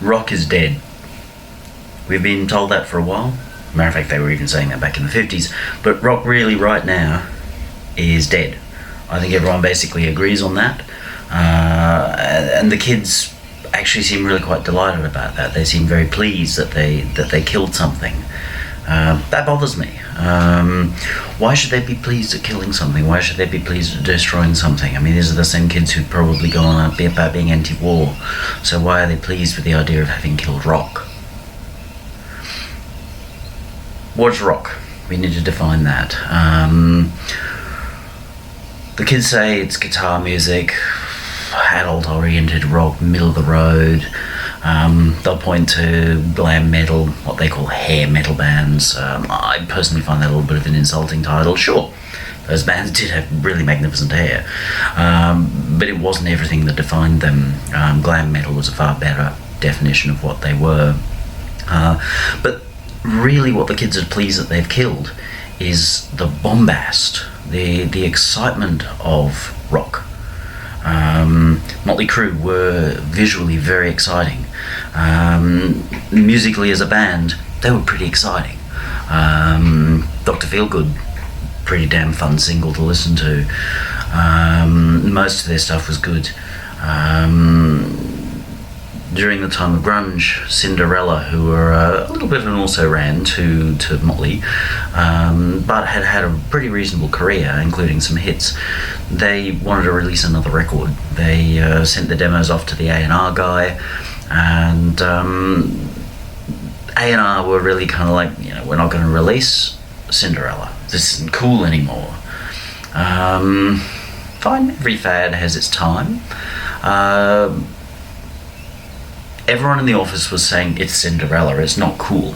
rock is dead. We've been told that for a while. Matter of fact, they were even saying that back in the 50s. But rock really right now is dead. I think everyone basically agrees on that. And the kids actually seem really quite delighted about that. They seem very pleased that they killed something. That bothers me. Why should they be pleased at killing something? Why should they be pleased at destroying something? I mean, these are the same kids who probably go on about being anti-war. So why are they pleased with the idea of having killed rock? What's rock? We need to define that. The kids say it's guitar music, adult-oriented rock, middle of the road. They'll point to glam metal, what they call hair metal bands. I personally find that a little bit of an insulting title. Sure, those bands did have really magnificent hair, but it wasn't everything that defined them. Glam metal was a far better definition of what they were. But really what the kids are pleased that they've killed is the bombast, the excitement of rock. Motley Crue were visually very exciting. Musically as a band, they were pretty exciting. Dr. Feelgood, pretty damn fun single to listen to. Most of their stuff was good. During the time of grunge, Cinderella, who were a little bit of an also-ran to Motley, but had a pretty reasonable career, including some hits, they wanted to release another record. They sent the demos off to the A&R guy, and A&R were really kind of like, we're not going to release Cinderella. This isn't cool anymore. Fine, every fad has its time. Everyone in the office was saying it's Cinderella, it's not cool.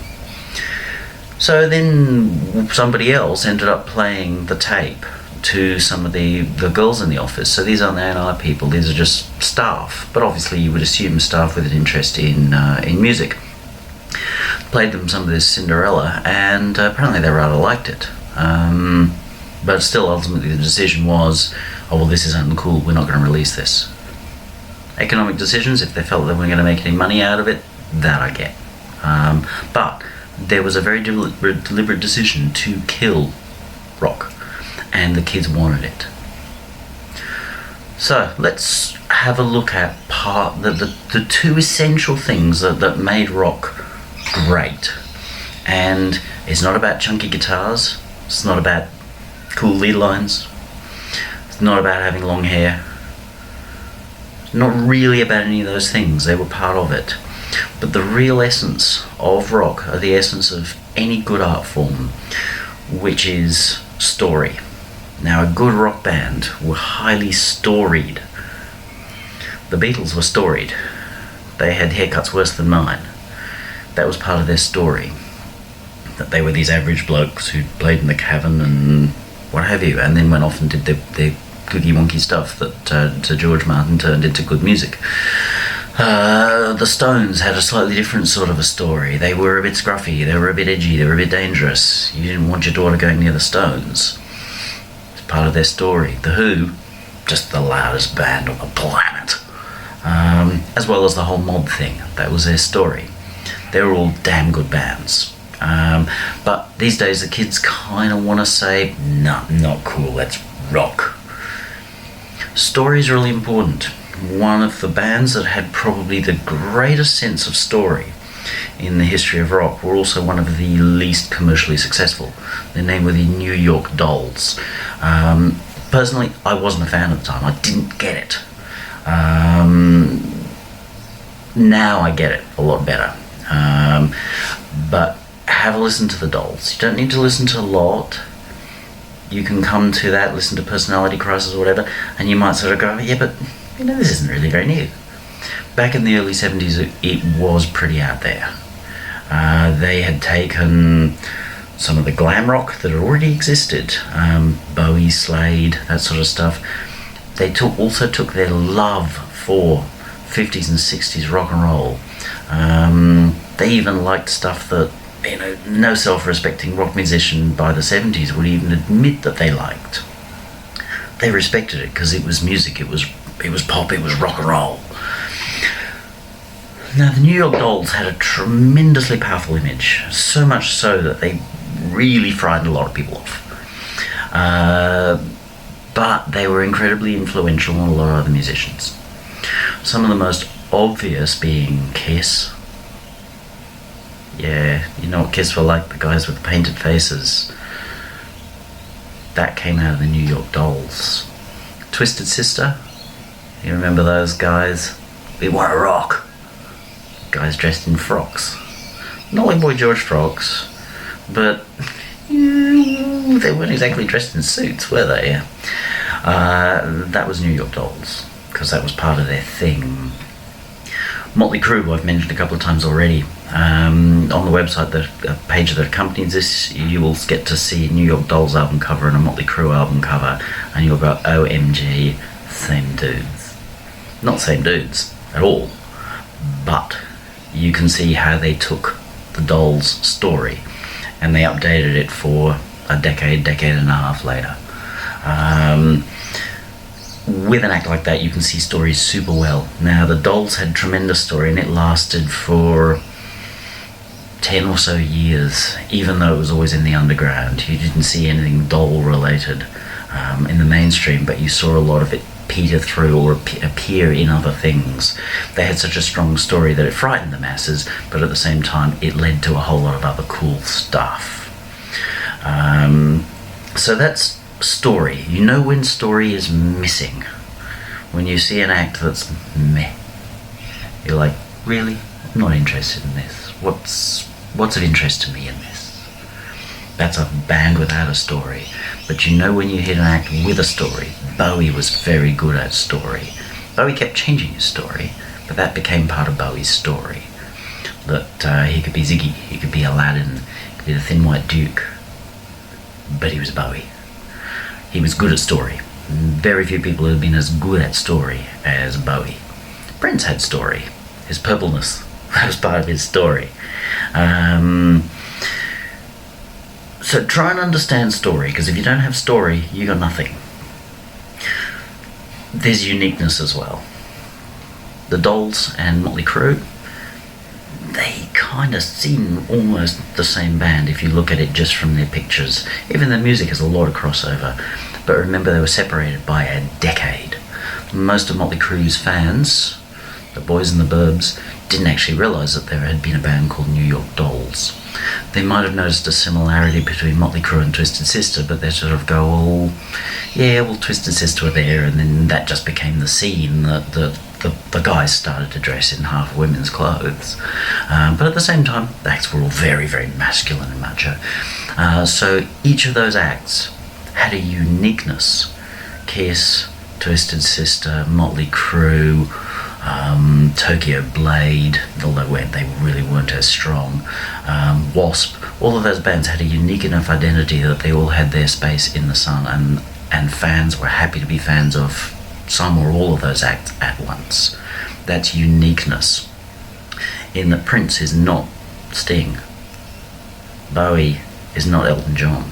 So then somebody else ended up playing the tape to some of the girls in the office. So these aren't the A&R people, these are just staff, but obviously you would assume staff with an interest in music. Played them some of this Cinderella, and apparently they rather liked it. But still, ultimately the decision was, oh well, this isn't cool, we're not going to release this. Economic decisions, if they felt they weren't going to make any money out of it, that I get. But there was a very deliberate decision to kill rock, and the kids wanted it. So let's have a look at the two essential things that made rock great. And it's not about chunky guitars, it's not about cool lead lines, it's not about having long hair. Not really about any of those things, they were part of it. But the real essence of rock, or the essence of any good art form, which is story. Now, a good rock band were highly storied. The Beatles were storied. They had haircuts worse than mine. That was part of their story. That they were these average blokes who played in the cavern and what have you, and then went off and did their cookie wonky stuff that George Martin turned into good music. The Stones had a slightly different sort of a story. They were a bit scruffy, they were a bit edgy, they were a bit dangerous. You didn't want your daughter going near the Stones. It's part of their story. The Who, just the loudest band on the planet. As well as the whole mob thing. That was their story. They were all damn good bands. But these days the kids kind of want to say, nah, not cool, let's rock. Story is really important. One of the bands that had probably the greatest sense of story in the history of rock were also one of the least commercially successful. Their name were the New York Dolls. Personally, I wasn't a fan at the time. I didn't get it. Now I get it a lot better. But have a listen to the Dolls. You don't need to listen to a lot. You can come to that, listen to Personality Crisis or whatever, and you might sort of go, yeah, but this isn't really very new. Back in the early 70s, it was pretty out there. They had taken some of the glam rock that already existed, Bowie, Slade, that sort of stuff. They also took their love for 50s and 60s rock and roll. They even liked stuff that no self-respecting rock musician by the 70s would even admit that they liked. They respected it because it was music, it was pop, it was rock and roll. Now, the New York Dolls had a tremendously powerful image, so much so that they really frightened a lot of people off. But they were incredibly influential on a lot of other musicians. Some of the most obvious being Kiss. Yeah, you know what Kiss were like, the guys with the painted faces. That came out of the New York Dolls. Twisted Sister, you remember those guys? We want to rock. Guys dressed in frocks. Not like Boy George frocks, but they weren't exactly dressed in suits, were they? That was New York Dolls, because that was part of their thing. Motley Crue, I've mentioned a couple of times already. On the website, the page that accompanies this, you will get to see New York Dolls album cover and a Motley Crue album cover, and you'll go, OMG, same dudes. Not same dudes at all, but you can see how they took the Dolls story and they updated it for a decade and a half later. With an act like that, you can see stories super well. Now, the Dolls had tremendous story, and it lasted for 10 or so years, even though it was always in the underground. You didn't see anything doll related in the mainstream, but you saw a lot of it peter through or appear in other things. They had such a strong story that it frightened the masses, but at the same time it led to a whole lot of other cool stuff. So that's story. You know when story is missing. When you see an act that's meh, you're like, really? I'm not interested in this. What's of interest to me in this? That's a band without a story. But you know when you hit an act with a story. Bowie was very good at story. Bowie kept changing his story, but that became part of Bowie's story. That he could be Ziggy, he could be Aladdin, he could be the Thin White Duke, but he was Bowie. He was good at story. Very few people have been as good at story as Bowie. Prince had story. His purpleness, that was part of his story. So try and understand story, because if you don't have story, you got nothing. There's uniqueness as well. The Dolls and Motley Crue, they kind of seem almost the same band if you look at it just from their pictures. Even their music has a lot of crossover. But remember, they were separated by a decade. Most of Motley Crue's fans, the boys in the burbs, didn't actually realise that there had been a band called New York Dolls. They might have noticed a similarity between Motley Crue and Twisted Sister, but they sort of go, oh, yeah, well, Twisted Sister were there, and then that just became the scene that the guys started to dress in half women's clothes. But at the same time, the acts were all very, very masculine and macho. So each of those acts had a uniqueness. Kiss, Twisted Sister, Motley Crue, Tokyo Blade, although they really weren't as strong, Wasp, all of those bands had a unique enough identity that they all had their space in the sun, and fans were happy to be fans of some or all of those acts at once. That's uniqueness. In that Prince is not Sting. Bowie is not Elton John.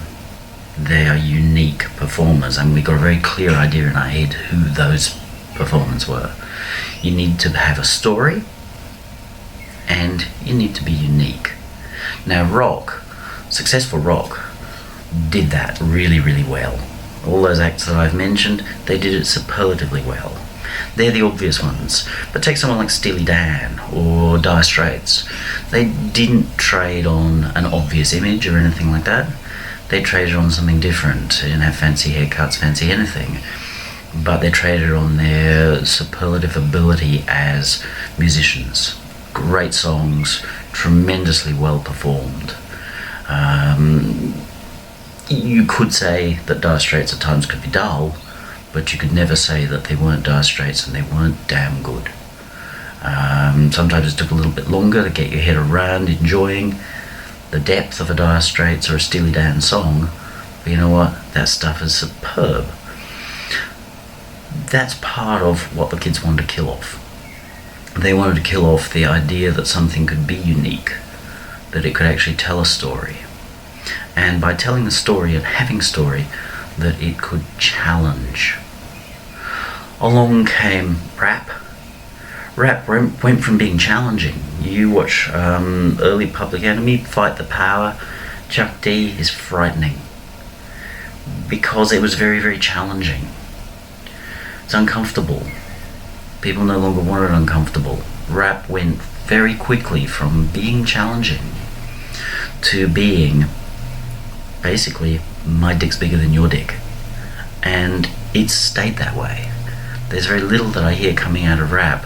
They are unique performers, and we got a very clear idea in our head who those performers were. You need to have a story, and you need to be unique. Now, rock, successful rock, did that really, really well. All those acts that I've mentioned, they did it superlatively well. They're the obvious ones. But take someone like Steely Dan or Dire Straits. They didn't trade on an obvious image or anything like that. They traded on something different. They didn't have fancy haircuts, fancy anything. But they traded on their superlative ability as musicians. Great songs, tremendously well performed. You could say that Dire Straits at times could be dull, but you could never say that they weren't Dire Straits and they weren't damn good. Sometimes it took a little bit longer to get your head around enjoying the depth of a Dire Straits or a Steely Dan song, but you know what? That stuff is superb. That's part of what the kids wanted to kill off. They wanted to kill off the idea that something could be unique, that it could actually tell a story. And by telling the story and having story, that it could challenge. Along came rap. Rap went from being challenging. You watch early Public Enemy, Fight the Power, Chuck D is frightening. Because it was very, very challenging. It's uncomfortable. People no longer want it uncomfortable. Rap went very quickly from being challenging to being basically, my dick's bigger than your dick. And it's stayed that way. There's very little that I hear coming out of rap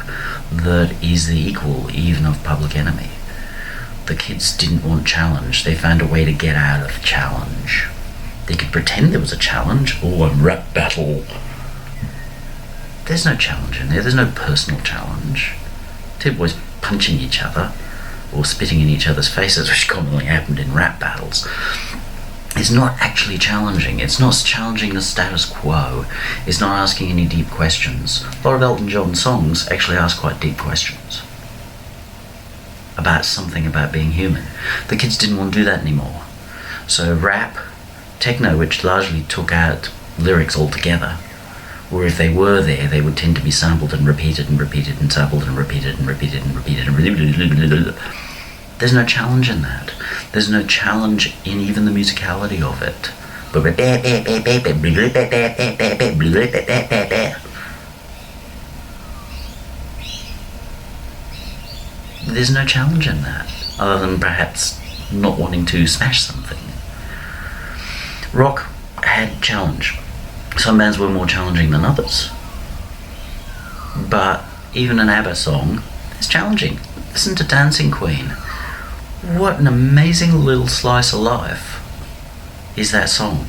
that is the equal even of Public Enemy. The kids didn't want challenge. They found a way to get out of challenge. They could pretend there was a challenge. Oh, I'm rap battle. There's no challenge in there. There's no personal challenge. Two boys punching each other or spitting in each other's faces, which commonly happened in rap battles. It's not actually challenging. It's not challenging the status quo. It's not asking any deep questions. A lot of Elton John songs actually ask quite deep questions about something about being human. The kids didn't want to do that anymore. So rap, techno, which largely took out lyrics altogether, or if they were there, they would tend to be sampled and repeated and repeated and sampled and repeated and repeated and repeated and repeated. There's no challenge in that. There's no challenge in even the musicality of it. There's no challenge in that, other than perhaps not wanting to smash something. Rock had challenge. Some bands were more challenging than others. But even an ABBA song is challenging. Listen to Dancing Queen. What an amazing little slice of life is that song.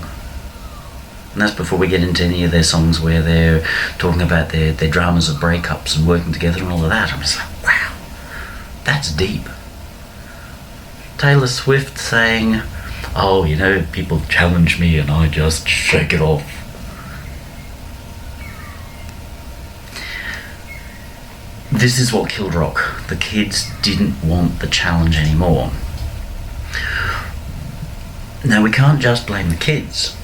And that's before we get into any of their songs where they're talking about their dramas of breakups and working together and all of that. I'm just like, wow, that's deep. Taylor Swift saying, oh, you know, people challenge me and I just shake it off. This is what killed rock. The kids didn't want the challenge anymore. Now, we can't just blame the kids.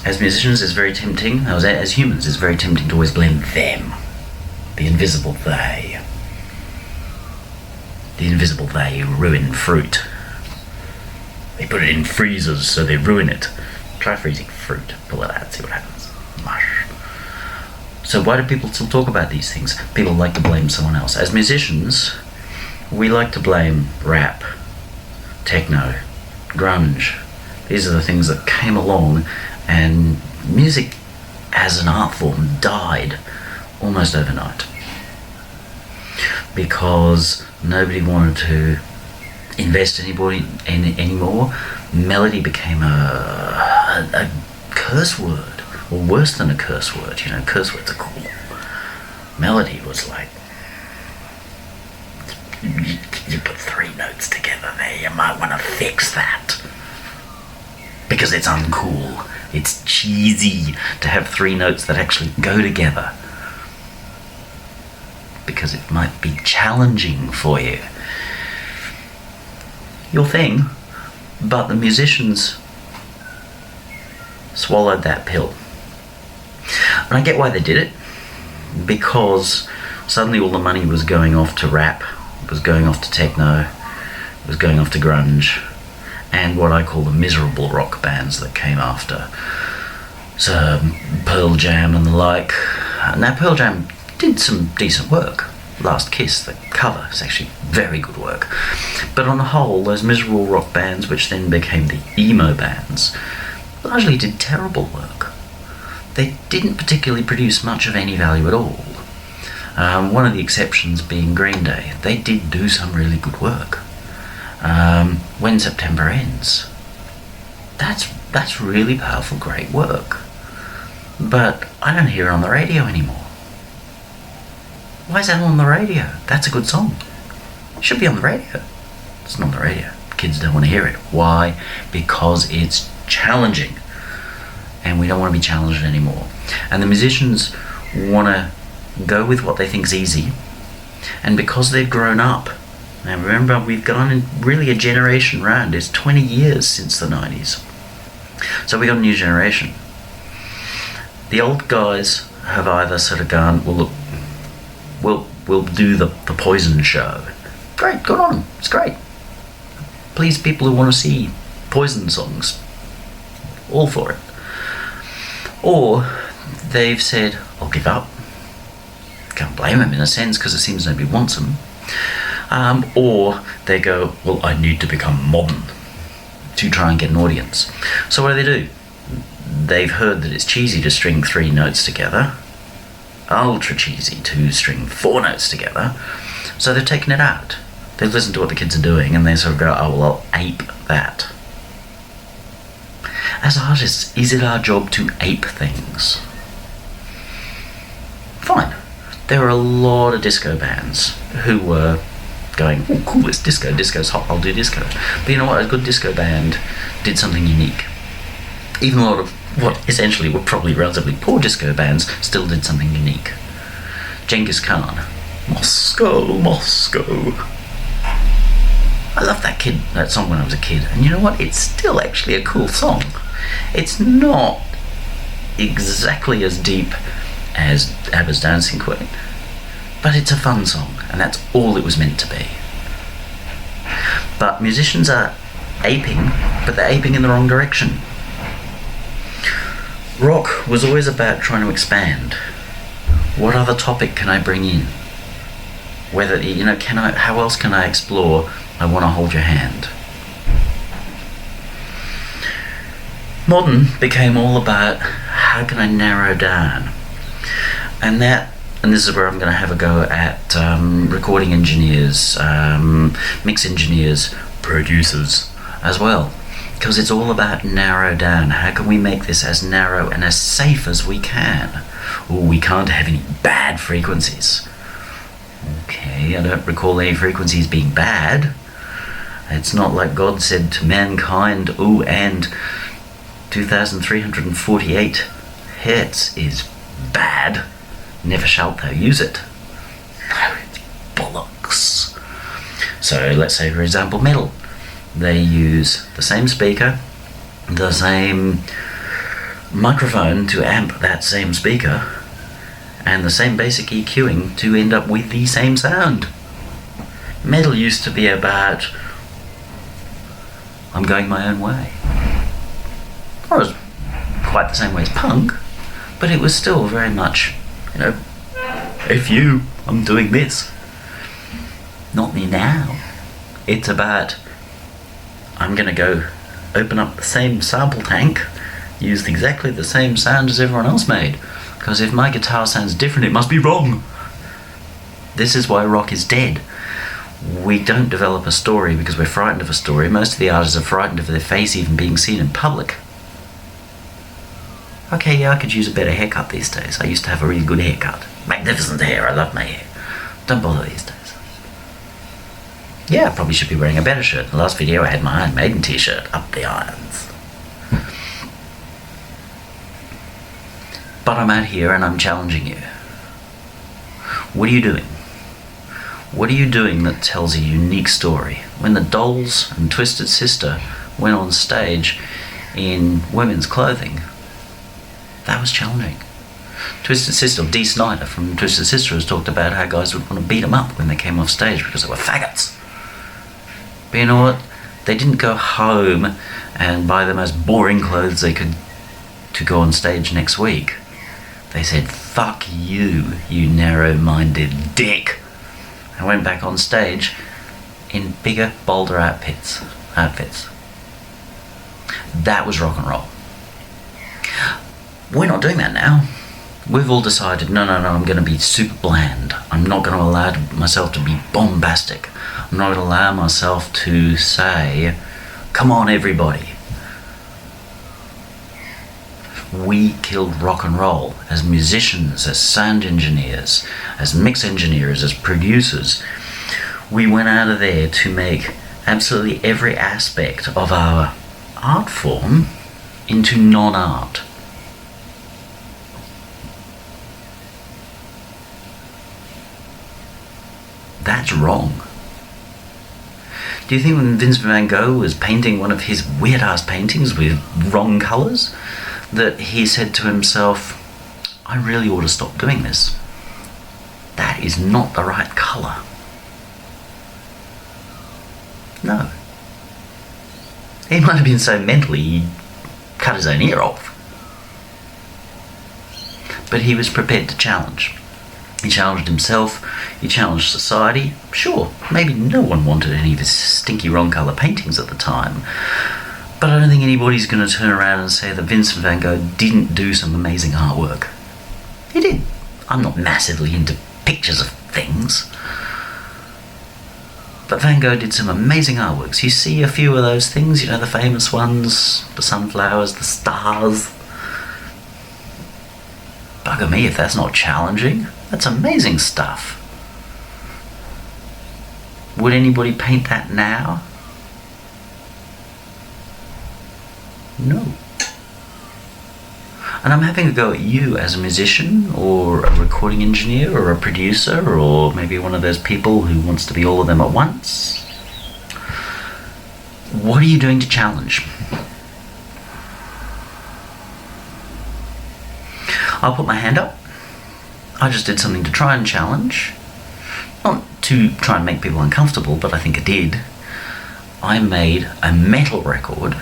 As musicians, it's very tempting, as humans, it's very tempting to always blame them. The invisible they. The invisible they who ruin fruit. They put it in freezers so they ruin it. Try freezing fruit, pull it out, see what happens. Mush. So why do people still talk about these things? People like to blame someone else. As musicians, we like to blame rap, techno, grunge. These are the things that came along, and music as an art form died almost overnight. Because nobody wanted to invest anymore. Melody became a curse word. Or worse than a curse word, you know, curse words are cool. Melody was like, you put three notes together there, you might want to fix that. Because it's uncool. It's cheesy to have three notes that actually go together. Because it might be challenging for you. Your thing, but the musicians swallowed that pill. And I get why they did it, because suddenly all the money was going off to rap, it was going off to techno, it was going off to grunge, and what I call the miserable rock bands that came after. So Pearl Jam and the like. Now Pearl Jam did some decent work. Last Kiss, the cover, is actually very good work. But on the whole, those miserable rock bands, which then became the emo bands, largely did terrible work. They didn't particularly produce much of any value at all. One of the exceptions being Green Day. They did do some really good work. When September Ends. That's really powerful, great work. But I don't hear it on the radio anymore. Why is that on the radio? That's a good song. It should be on the radio. It's not on the radio. Kids don't want to hear it. Why? Because it's challenging. And we don't want to be challenged anymore. And the musicians want to go with what they think's easy. And because they've grown up, now remember, we've gone in really a generation round. It's 20 years since the 90s. So we got a new generation. The old guys have either sort of gone, well look, we'll do the Poison show. Great, good on them. It's great. Please, people who want to see Poison songs, all for it. Or they've said, I'll give up. Can't blame them in a sense, because it seems nobody wants them. Or they go, well, I need to become modern to try and get an audience. So what do? They've heard that it's cheesy to string 3 notes together, ultra cheesy to string 4 notes together, so they've taken it out. They've listened to what the kids are doing and they sort of go, oh, well, I'll ape that. As artists, is it our job to ape things? Fine. There are a lot of disco bands who were going, oh cool, it's disco, disco's hot, I'll do disco. But you know what, a good disco band did something unique. Even a lot of what essentially were probably relatively poor disco bands still did something unique. Genghis Khan, Moscow, Moscow. I loved that song when I was a kid, and you know what, it's still actually a cool song. It's not exactly as deep as ABBA's Dancing Queen, but it's a fun song, and that's all it was meant to be. But musicians are aping, but they're aping in the wrong direction. Rock was always about trying to expand. What other topic can I bring in? Whether, how else can I explore I Want to Hold Your Hand? Modern became all about how can I narrow down? And this is where I'm going to have a go at recording engineers, mix engineers, producers as well. Because it's all about narrow down. How can we make this as narrow and as safe as we can? Oh, we can't have any bad frequencies. Okay, I don't recall any frequencies being bad. It's not like God said to mankind, oh, and 2,348 hertz is bad. Never shalt thou use it. No, it's bollocks. So let's say, for example, metal. They use the same speaker, the same microphone to amp that same speaker, and the same basic EQing to end up with the same sound. Metal used to be about, I'm going my own way. Or it was quite the same way as punk, but it was still very much, F you, I'm doing this. Not me now. It's about, I'm going to go open up the same sample tank, use exactly the same sound as everyone else made, because if my guitar sounds different, it must be wrong. This is why rock is dead. We don't develop a story because we're frightened of a story. Most of the artists are frightened of their face even being seen in public. Okay, yeah, I could use a better haircut these days. I used to have a really good haircut. Magnificent hair, I love my hair. Don't bother these days. Yeah, I probably should be wearing a better shirt. In the last video I had my Iron Maiden t-shirt. Up the irons. But I'm out here and I'm challenging you. What are you doing? What are you doing that tells a unique story? When the Dolls and Twisted Sister went on stage in women's clothing, that was challenging. Twisted Sister, Dee Snider from Twisted Sister has talked about how guys would want to beat them up when they came off stage because they were faggots. But you know what? They didn't go home and buy the most boring clothes they could to go on stage next week. They said, fuck you, you narrow-minded dick. And went back on stage in bigger, bolder outfits. That was rock and roll. We're not doing that now. We've all decided, no, I'm going to be super bland. I'm not going to allow myself to be bombastic. I'm not going to allow myself to say, come on everybody. We killed rock and roll as musicians, as sound engineers, as mix engineers, as producers. We went out of there to make absolutely every aspect of our art form into non-art. That's wrong. Do you think when Vincent van Gogh was painting one of his weird-ass paintings with wrong colours, that he said to himself, I really ought to stop doing this? That is not the right colour. No. He might have been so mentally he cut his own ear off. But he was prepared to challenge. He challenged himself, he challenged society. Sure, maybe no one wanted any of his stinky wrong colour paintings at the time, but I don't think anybody's going to turn around and say that Vincent van Gogh didn't do some amazing artwork. He did. I'm not massively into pictures of things, but Van Gogh did some amazing artworks. You see a few of those things, the famous ones, the sunflowers, the stars. Bugger me if that's not challenging. That's amazing stuff. Would anybody paint that now? No. And I'm having a go at you as a musician, or a recording engineer, or a producer, or maybe one of those people who wants to be all of them at once. What are you doing to challenge? I'll put my hand up. I just did something to try and challenge. Not to try and make people uncomfortable, but I think it did. I made a metal record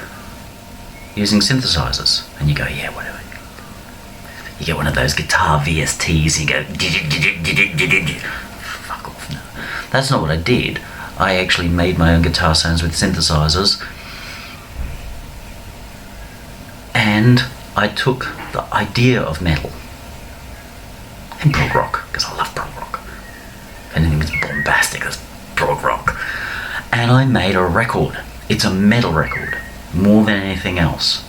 using synthesizers. And you go, yeah, whatever. You get one of those guitar VSTs and you go, fuck off. No. That's not what I did. I actually made my own guitar sounds with synthesizers. And I took the idea of metal and prog rock, because I love prog rock. If anything is bombastic, it's prog rock. And I made a record. It's a metal record, more than anything else.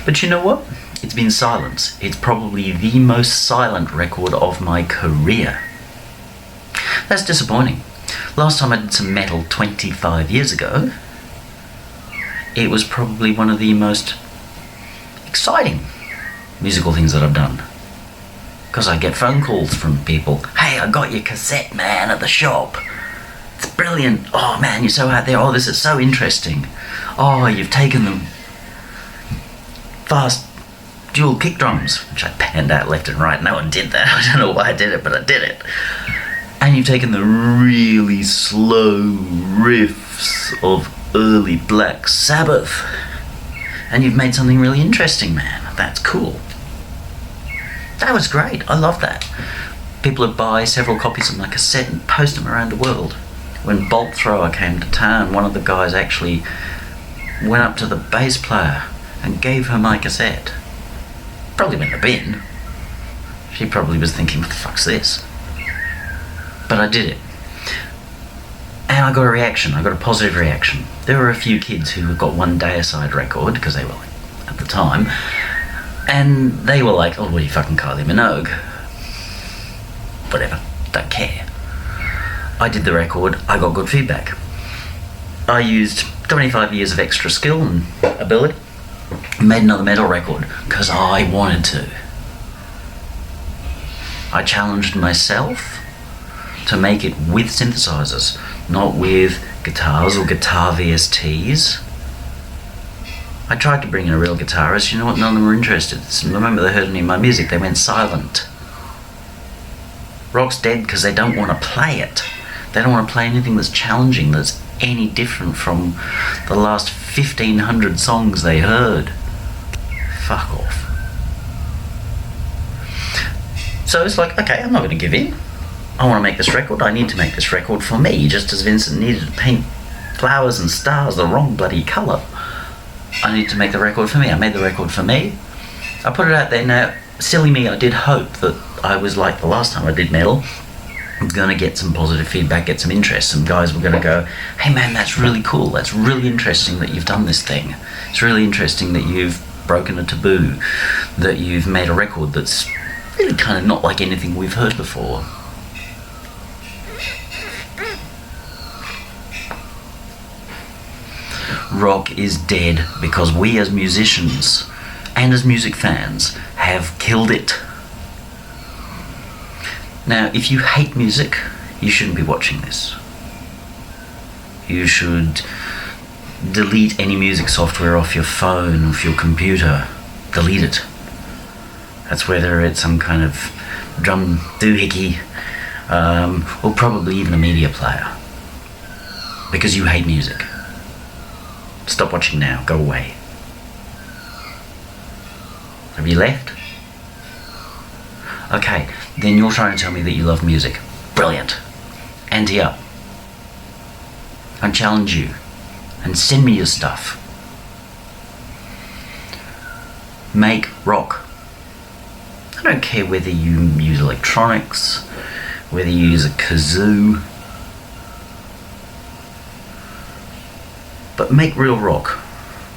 But you know what? It's been silence. It's probably the most silent record of my career. That's disappointing. Last time I did some metal 25 years ago, it was probably one of the most exciting musical things that I've done. Because I get phone calls from people. Hey, I got your cassette, man, at the shop. It's brilliant. Oh, man, you're so out there. Oh, this is so interesting. Oh, you've taken them fast dual kick drums, which I panned out left and right. No one did that. I don't know why I did it, but I did it. And you've taken the really slow riffs of early Black Sabbath, and you've made something really interesting, man. That's cool. That was great. I love that. People would buy several copies of my cassette and post them around the world. When Bolt Thrower came to town, one of the guys actually went up to the bass player and gave her my cassette. Probably went in the bin. She probably was thinking, what the fuck's this? But I did it. And I got a reaction. I got a positive reaction. There were a few kids who got one Deicide record, because they were like, at the time, and they were like, oh, what are you, fucking Kylie Minogue? Whatever, don't care. I did the record, I got good feedback. I used 25 years of extra skill and ability, made another metal record, because I wanted to. I challenged myself to make it with synthesizers, not with guitars or guitar VSTs. I tried to bring in a real guitarist. You know what? None of them were interested. Remember, they heard any of my music, they went silent. Rock's dead because they don't want to play it. They don't want to play anything that's challenging, that's any different from the last 1,500 songs they heard. Fuck off. So it's like, okay, I'm not going to give in. I want to make this record. I need to make this record for me, just as Vincent needed to paint flowers and stars the wrong bloody colour. I need to make the record for me. I made the record for me. I put it out there. Now, silly me, I did hope that I was like the last time I did metal, I'm going to get some positive feedback, get some interest. Some guys were going to go, hey man, that's really cool. That's really interesting that you've done this thing. It's really interesting that you've broken a taboo, that you've made a record that's really kind of not like anything we've heard before. Rock is dead because we as musicians and as music fans have killed it. Now, if you hate music, you shouldn't be watching this. You should delete any music software off your phone, off your computer. Delete it. That's whether it's some kind of drum doohickey or probably even a media player, because you hate music. Stop watching now, go away. Have you left? Okay, then you're trying to tell me that you love music. Brilliant. Ante up. And challenge you. And send me your stuff. Make rock. I don't care whether you use electronics, whether you use a kazoo, but make real rock.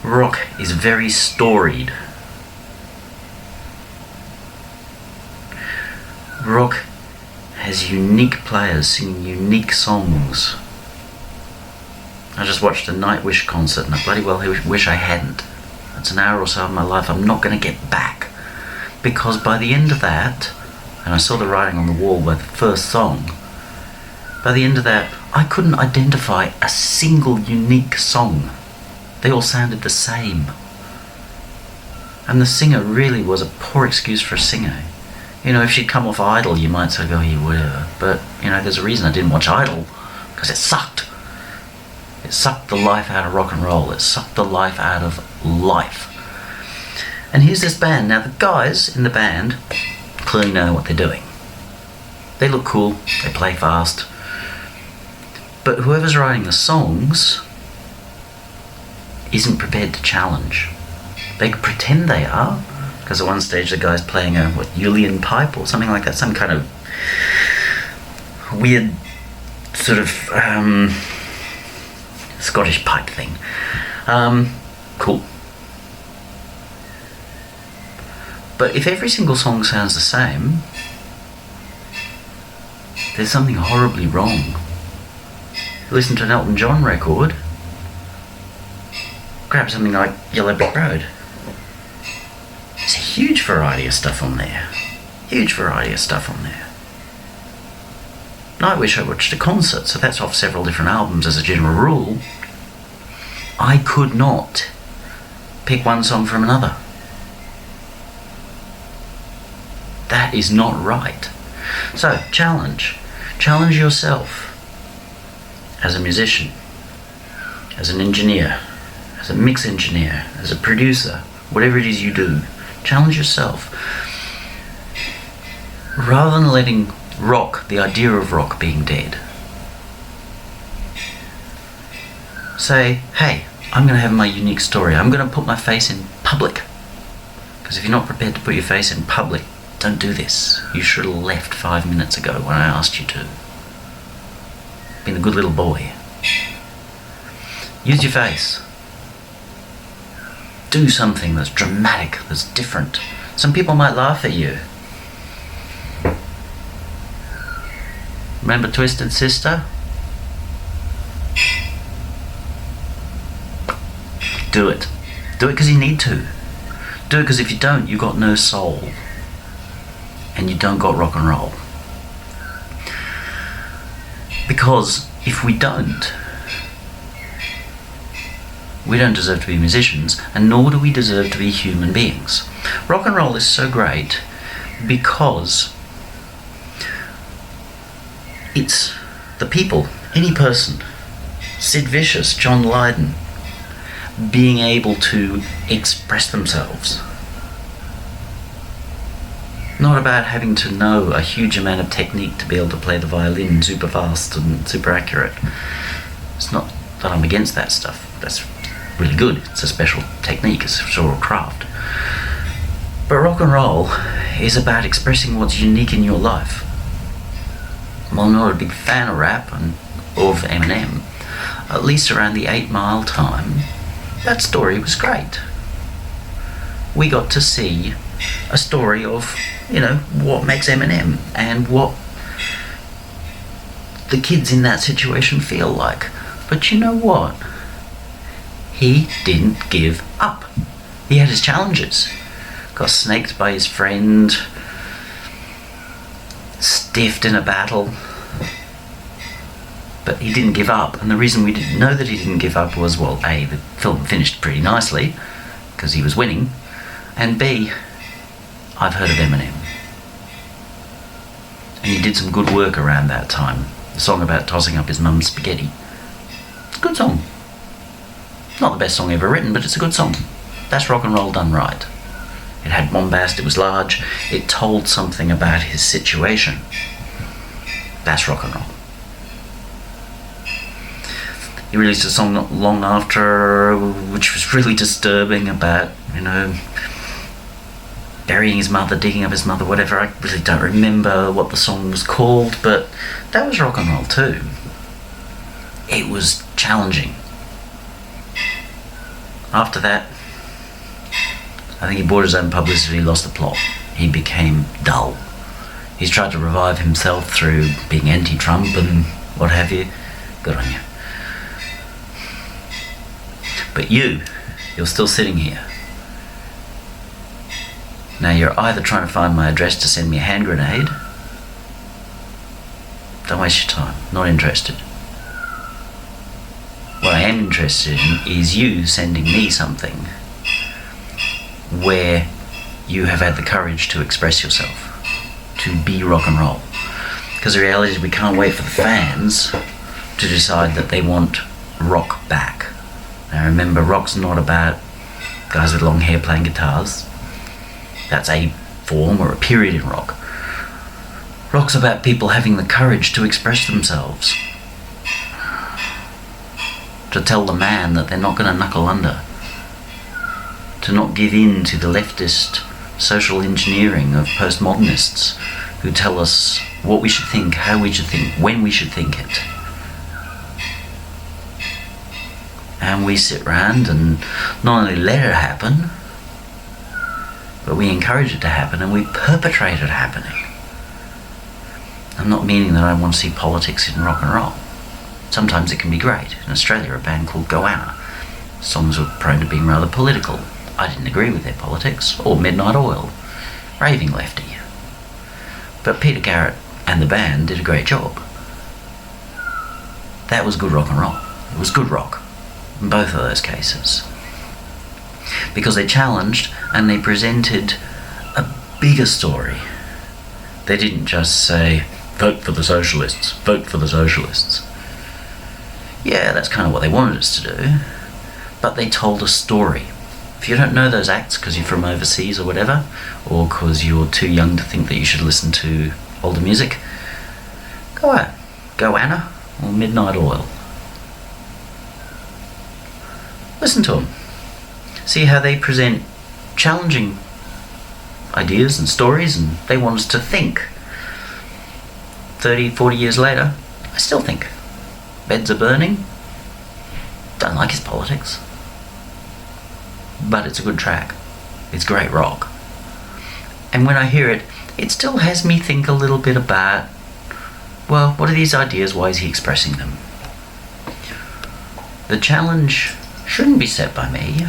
Rock is very storied. Rock has unique players singing unique songs. I just watched a Nightwish concert and I bloody well wish I hadn't. That's an hour or so of my life I'm not going to get back. Because by the end of that, and I saw the writing on the wall by the first song, by the end of that, I couldn't identify a single unique song. They all sounded the same. And the singer really was a poor excuse for a singer. You know, if she'd come off Idol, you might say, oh yeah, whatever. But, you know, there's a reason I didn't watch Idol, because it sucked. It sucked the life out of rock and roll. It sucked the life out of life. And here's this band. Now, the guys in the band clearly know what they're doing. They look cool. They play fast. But whoever's writing the songs isn't prepared to challenge. They pretend they are, because at one stage the guy's playing a, Uilleann pipe or something like that, some kind of weird sort of Scottish pipe thing. Cool. But if every single song sounds the same, there's something horribly wrong. Listen to an Elton John record, grab something like Yellow Brick Road. There's a huge variety of stuff on there. Huge variety of stuff on there. Nightwish, I watched a concert, so that's off several different albums as a general rule. I could not pick one song from another. That is not right. So, challenge. Challenge yourself as a musician, as an engineer, as a mix engineer, as a producer, whatever it is you do. Challenge yourself. Rather than letting rock, the idea of rock being dead, say, hey, I'm going to have my unique story. I'm going to put my face in public. Because if you're not prepared to put your face in public, don't do this. You should have left 5 minutes ago when I asked you to. Been a good little boy. Use your face. Do something that's dramatic, that's different. Some people might laugh at you. Remember Twisted Sister? Do it. Do it because you need to. Do it because if you don't, you've got no soul. And you don't got rock and roll. Because if we don't deserve to be musicians, and nor do we deserve to be human beings. Rock and roll is so great because it's the people, any person, Sid Vicious, John Lydon, being able to express themselves. Not about having to know a huge amount of technique to be able to play the violin super fast and super accurate. It's not that I'm against that stuff. That's really good. It's a special technique. It's a sort of craft. But rock and roll is about expressing what's unique in your life. Well, I'm not a big fan of rap and of Eminem. At least around the 8 Mile time, that story was great. We got to see a story of, you know, what makes Eminem and what the kids in that situation feel like. But you know what? He didn't give up. He had his challenges. Got snaked by his friend, stiffed in a battle, but he didn't give up. And the reason we didn't know that he didn't give up was, well, A, the film finished pretty nicely because he was winning, and B, I've heard of Eminem. And he did some good work around that time. The song about tossing up his mum's spaghetti. It's a good song. Not the best song ever written, but it's a good song. That's rock and roll done right. It had bombast, it was large, it told something about his situation. That's rock and roll. He released a song not long after, which was really disturbing, about, burying his mother, digging up his mother, whatever. I really don't remember what the song was called, but that was rock and roll too. It was challenging. After that, I think he bought his own publicity, lost the plot. He became dull. He's tried to revive himself through being anti-Trump and what have you. Good on you. But you're still sitting here. Now you're either trying to find my address to send me a hand grenade. Don't waste your time. Not interested. What I am interested in is you sending me something where you have had the courage to express yourself, to be rock and roll. Because the reality is we can't wait for the fans to decide that they want rock back. Now remember, rock's not about guys with long hair playing guitars. That's a form or a period in rock. Rock's about people having the courage to express themselves. To tell the man that they're not going to knuckle under. To not give in to the leftist social engineering of postmodernists who tell us what we should think, how we should think, when we should think it. And we sit round and not only let it happen, but we encourage it to happen and we perpetrate it happening. I'm not meaning that I want to see politics in rock and roll. Sometimes it can be great. In Australia, a band called Goanna. Songs were prone to being rather political. I didn't agree with their politics, or Midnight Oil. Raving lefty. But Peter Garrett and the band did a great job. That was good rock and roll. It was good rock. In both of those cases. Because they challenged and they presented a bigger story. They didn't just say, vote for the socialists, vote for the socialists. Yeah, that's kind of what they wanted us to do. But they told a story. If you don't know those acts because you're from overseas or whatever, or because you're too young to think that you should listen to older music, go out. Goanna or Midnight Oil. Listen to them. See how they present challenging ideas and stories, and they want us to think. 30, 40 years later, I still think. Beds are burning. Don't like his politics. But it's a good track. It's great rock. And when I hear it, it still has me think a little bit about, well, what are these ideas? Why is he expressing them? The challenge shouldn't be set by me,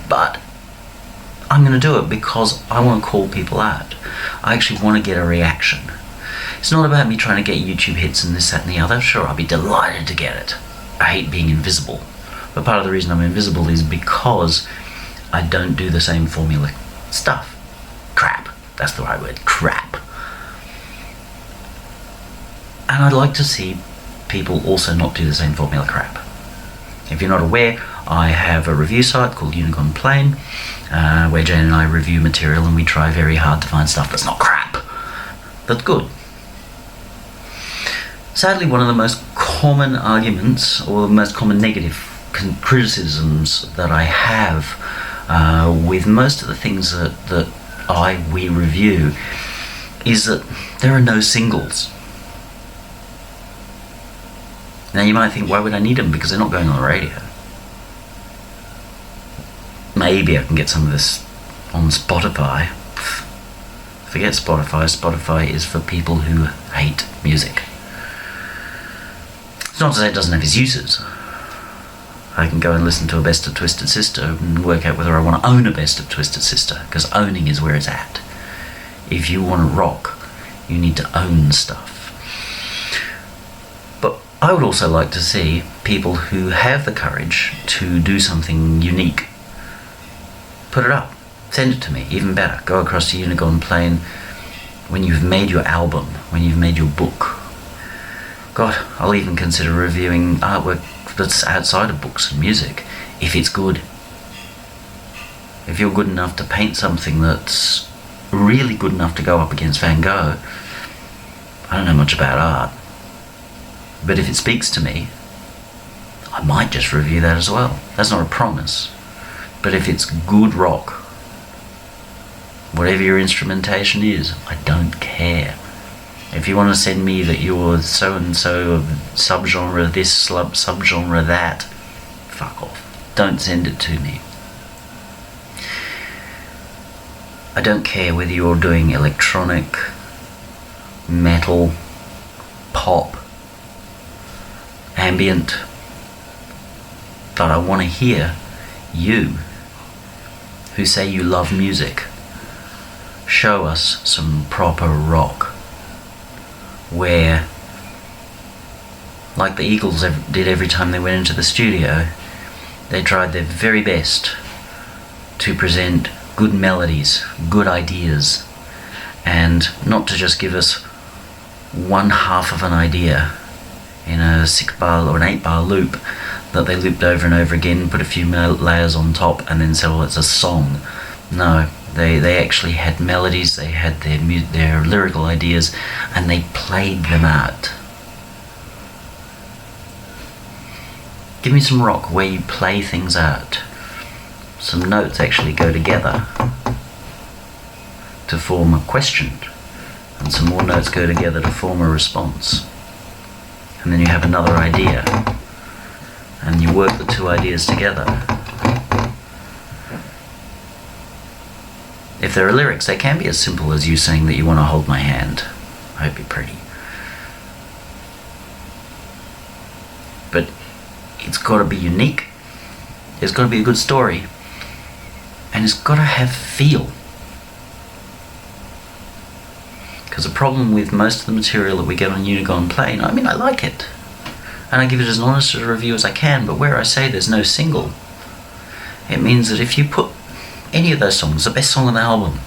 but I'm going to do it because I want to call people out. I actually want to get a reaction. It's not about me trying to get YouTube hits and this, that and the other. Sure, I'll be delighted to get it. I hate being invisible. But part of the reason I'm invisible is because I don't do the same formula stuff. Crap. That's the right word. Crap. And I'd like to see people also not do the same formula crap. If you're not aware, I have a review site called Unicorn Plane, where Jane and I review material and we try very hard to find stuff that's not crap, that's good. Sadly, one of the most common arguments, or the most common negative criticisms that I have with most of the things that we review is that there are no singles. Now you might think, why would I need them? Because they're not going on the radio. Maybe I can get some of this on Spotify. Forget Spotify. Spotify is for people who hate music. It's not to say it doesn't have its uses. I can go and listen to a Best of Twisted Sister and work out whether I want to own a Best of Twisted Sister, because owning is where it's at. If you want to rock, you need to own stuff. But I would also like to see people who have the courage to do something unique. Put it up. Send it to me. Even better. Go across to Unicorn Plane. when you've made your album, when you've made your book. God, I'll even consider reviewing artwork that's outside of books and music, if it's good. If you're good enough to paint something that's really good enough to go up against Van Gogh, I don't know much about art, but if it speaks to me, I might just review that as well. That's not a promise. But if it's good rock, whatever your instrumentation is, I don't care. If you want to send me that you're so-and-so of subgenre this, subgenre that, fuck off. Don't send it to me. I don't care whether you're doing electronic, metal, pop, ambient, but I want to hear you, who say you love music, show us some proper rock, where, like the Eagles did every time they went into the studio, they tried their very best to present good melodies, good ideas, and not to just give us one half of an idea in a 6-bar or an 8-bar loop that they looped over and over again, put a few layers on top, and then said, well, it's a song. No, they actually had melodies, they had their lyrical ideas, and they played them out. Give me some rock where you play things out. Some notes actually go together to form a question, and some more notes go together to form a response. And then you have another idea, and you work the two ideas together. If there are lyrics, they can be as simple as you saying that you want to hold my hand. I hope you're pretty. But it's got to be unique. It's got to be a good story. And it's got to have feel. Because the problem with most of the material that we get on Unigon Plane, I mean, I like it. And I give it as honest a review as I can, but where I say there's no single, it means that if you put any of those songs, the best song on the album,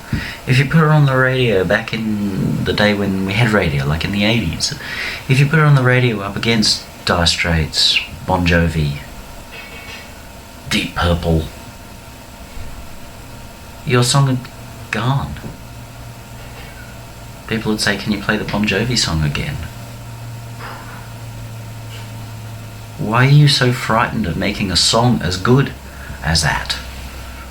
if you put it on the radio back in the day when we had radio, like in the 80s, if you put it on the radio up against Dire Straits, Bon Jovi, Deep Purple, your song had gone. People would say, can you play the Bon Jovi song again? Why are you so frightened of making a song as good as that?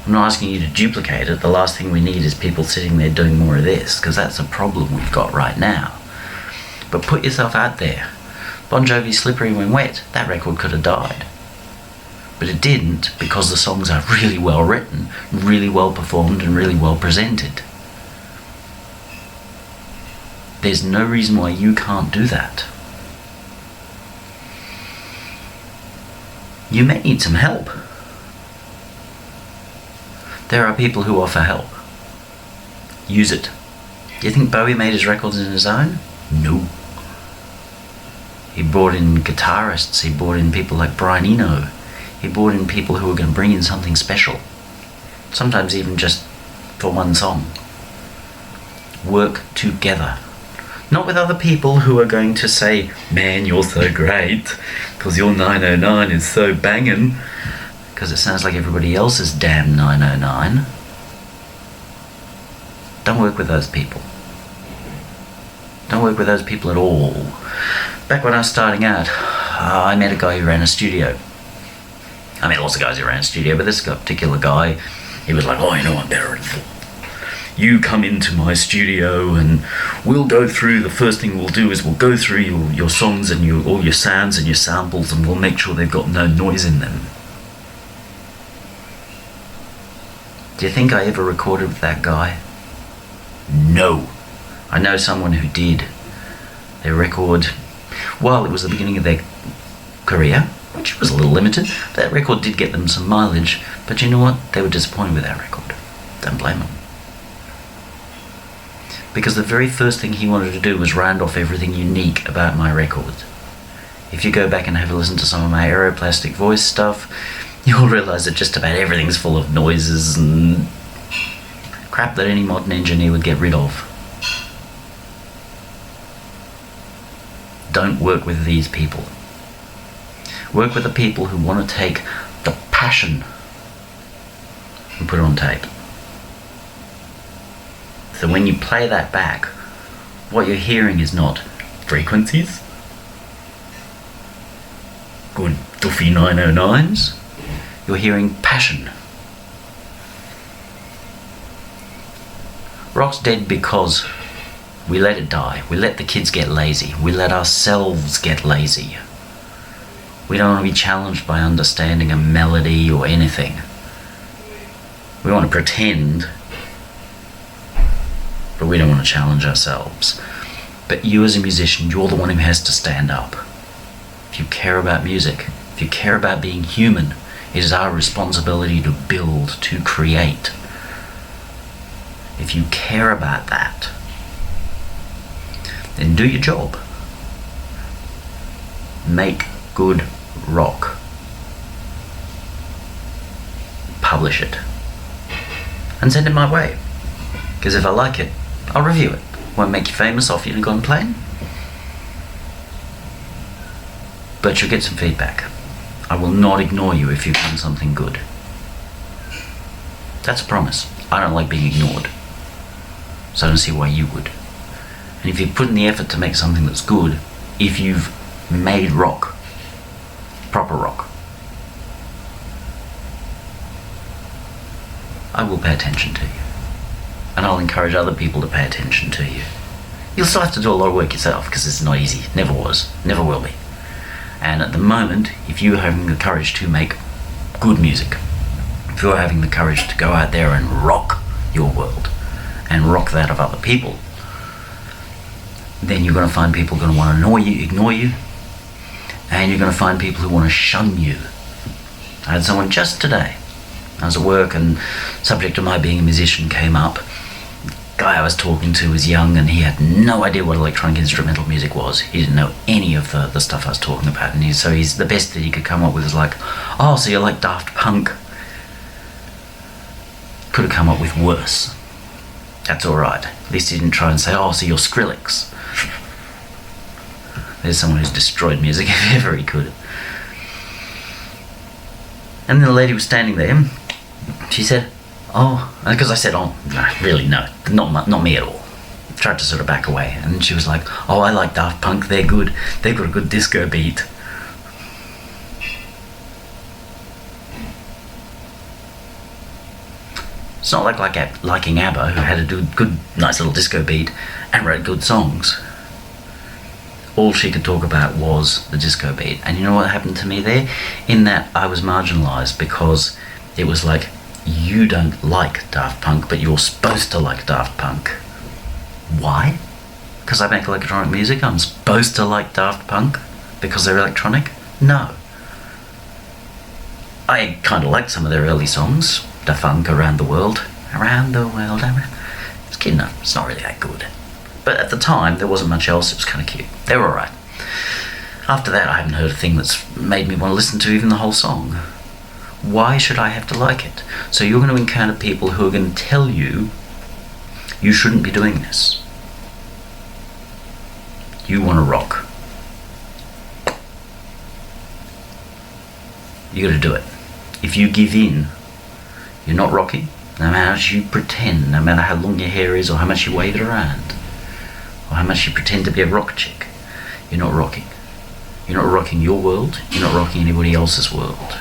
I'm not asking you to duplicate it. The last thing we need is people sitting there doing more of this, because that's a problem we've got right now. But put yourself out there. Bon Jovi, Slippery When Wet, that record could have died. But it didn't, because the songs are really well written, really well performed, and really well presented. There's no reason why you can't do that. You may need some help. There are people who offer help. Use it. Do you think Bowie made his records on his own? No. He brought in guitarists, he brought in people like Brian Eno, he brought in people who were going to bring in something special. Sometimes even just for one song. Work together. Not with other people who are going to say, man, you're so great, because your 909 is so banging, because it sounds like everybody else's damn 909. Don't work with those people. Don't work with those people at all. Back when I was starting out, I met a guy who ran a studio. I met lots of guys who ran a studio, but this particular guy, he was like, oh, you know, I'm better at it. You come into my studio and we'll go through, the first thing we'll do is we'll go through your songs and all your sounds and your samples, and we'll make sure they've got no noise in them. Do you think I ever recorded with that guy? No. I know someone who did. Their record, well, it was the beginning of their career, which was a little limited. That record did get them some mileage, but you know what? They were disappointed with that record. Don't blame them. Because the very first thing he wanted to do was round off everything unique about my record. If you go back and have a listen to some of my aeroplastic voice stuff, you'll realise that just about everything's full of noises and crap that any modern engineer would get rid of. Don't work with these people. Work with the people who want to take the passion and put it on tape. So when you play that back, what you're hearing is not frequencies, good duffy 909s, you're hearing passion. Rock's dead because we let it die. We let the kids get lazy. We let ourselves get lazy. We don't want to be challenged by understanding a melody or anything. We want to pretend, but we don't want to challenge ourselves. But you as a musician, you're the one who has to stand up. If you care about music, if you care about being human, it is our responsibility to build, to create. If you care about that, then do your job. Make good rock. Publish it. And send it my way. Because if I like it, I'll review it. Won't make you famous off you to go and play. But you'll get some feedback. I will not ignore you if you've done something good. That's a promise. I don't like being ignored. So I don't see why you would. And if you put in the effort to make something that's good, if you've made rock, proper rock, I will pay attention to you. And I'll encourage other people to pay attention to you. You'll still have to do a lot of work yourself, because it's not easy. Never was. Never will be. And at the moment, if you're having the courage to make good music, if you're having the courage to go out there and rock your world, and rock that of other people, then you're going to find people going to want to annoy you, ignore you, and you're going to find people who want to shun you. I had someone just today, I was at work and subject of my being a musician came up. The guy I was talking to was young and he had no idea what electronic instrumental music was. He didn't know any of the stuff I was talking about, and he's the best that he could come up with was like, oh, so you like Daft Punk? Could have come up with worse. That's alright. At least he didn't try and say, oh, so you're Skrillex. There's someone who's destroyed music if ever he could. And then the lady was standing there. She said, oh, because I said, oh, no, really, no, not me at all. Tried to sort of back away. And she was like, oh, I like Daft Punk, they're good. They've got a good disco beat. It's not like liking ABBA, who had a good, nice little disco beat and wrote good songs. All she could talk about was the disco beat. And you know what happened to me there? In that I was marginalised, because it was like, you don't like Daft Punk, but you're supposed to like Daft Punk. Why? Because I make electronic music, I'm supposed to like Daft Punk because they're electronic? No. I kind of liked some of their early songs. Da Funk, Around the World. Around the World, it's cute enough. It's not really that good. But at the time, there wasn't much else. It was kind of cute. They were alright. After that, I haven't heard a thing that's made me want to listen to even the whole song. Why should I have to like it? So you're going to encounter people who are going to tell you, you shouldn't be doing this. You want to rock. You got to do it. If you give in, you're not rocking. No matter how much you pretend, no matter how long your hair is, or how much you wave it around, or how much you pretend to be a rock chick, you're not rocking. You're not rocking your world, you're not rocking anybody else's world.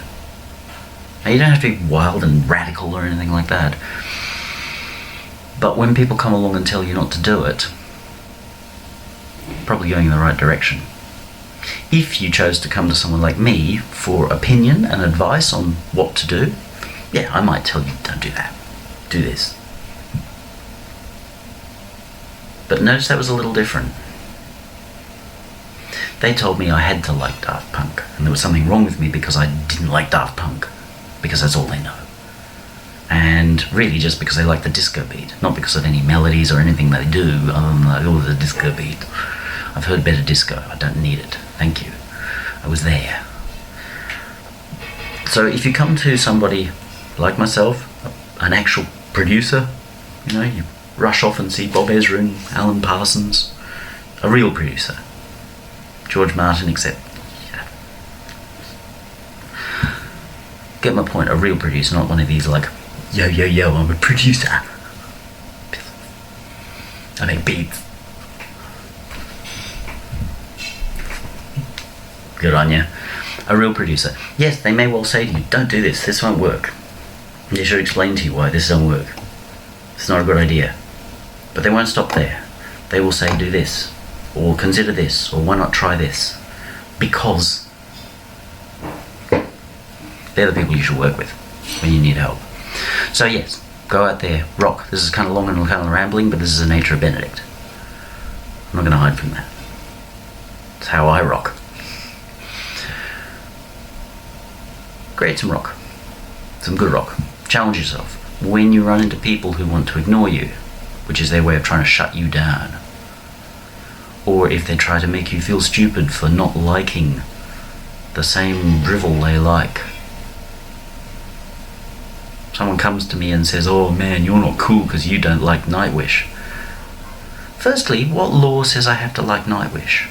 Now, you don't have to be wild and radical or anything like that. But when people come along and tell you not to do it, you're probably going in the right direction. If you chose to come to someone like me for opinion and advice on what to do, yeah, I might tell you, don't do that. Do this. But notice that was a little different. They told me I had to like Daft Punk, and there was something wrong with me because I didn't like Daft Punk, because that's all they know. And really just because they like the disco beat, not because of any melodies or anything they do, other than like, oh, the disco beat. I've heard better disco, I don't need it, thank you. I was there. So if you come to somebody like myself, an actual producer, you rush off and see Bob Ezra and Alan Parsons, a real producer. George Martin, except... Get my point, a real producer, not one of these like, yo, I'm a producer. I make beats. Good on you. A real producer. Yes, they may well say to you, don't do this won't work. They should explain to you why this doesn't work. It's not a good idea. But they won't stop there. They will say, do this, or consider this, or why not try this? Because they're the people you should work with when you need help. So yes, go out there, rock. This is kind of long and kind of rambling, but this is the nature of Benedict. I'm not going to hide from that. It's how I rock. Create some rock. Some good rock. Challenge yourself. When you run into people who want to ignore you, which is their way of trying to shut you down, or if they try to make you feel stupid for not liking the same drivel they like. Someone comes to me and says, oh man, you're not cool because you don't like Nightwish. Firstly, what law says I have to like Nightwish?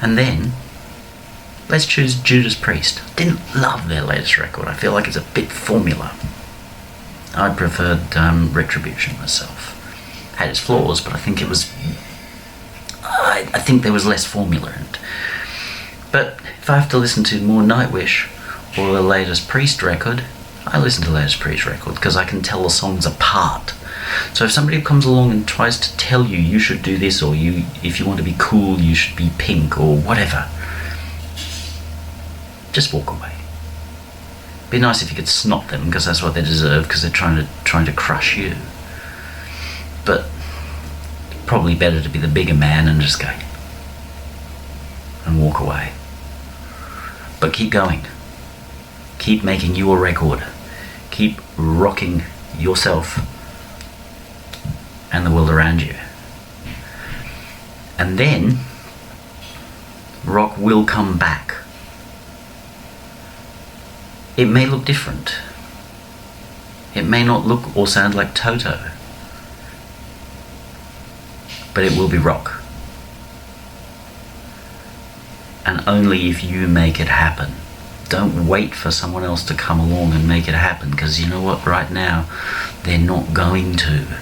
And then, let's choose Judas Priest. Didn't love their latest record. I feel like it's a bit formula. I preferred Retribution myself. Had its flaws, but I think it was... I think there was less formula in it. But if I have to listen to more Nightwish or the latest Priest record, I listen to the latest Priest record because I can tell the songs apart. So if somebody comes along and tries to tell you you should do this, or if you want to be cool you should be pink or whatever, just walk away. Be nice if you could snot them, because that's what they deserve, because they're trying to crush you. But probably better to be the bigger man and just go and walk away. But keep going. Keep making your record. Keep rocking yourself and the world around you. And then rock will come back. It may look different. It may not look or sound like Toto, but it will be rock. And only if you make it happen. Don't wait for someone else to come along and make it happen, because you know what, right now they're not going to.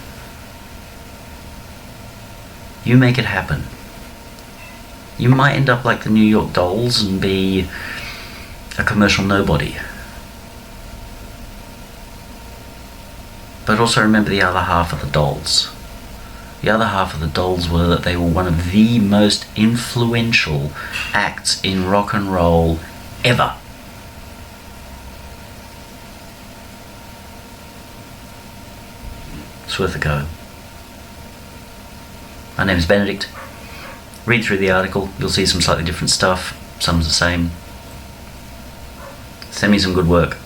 You make it happen. You might end up like the New York Dolls and be a commercial nobody. But also remember the other half of the Dolls. The other half of the Dolls were that they were one of the most influential acts in rock and roll ever. It's worth a go. My name is Benedict. Read through the article, you'll see some slightly different stuff, some's the same. Send me some good work.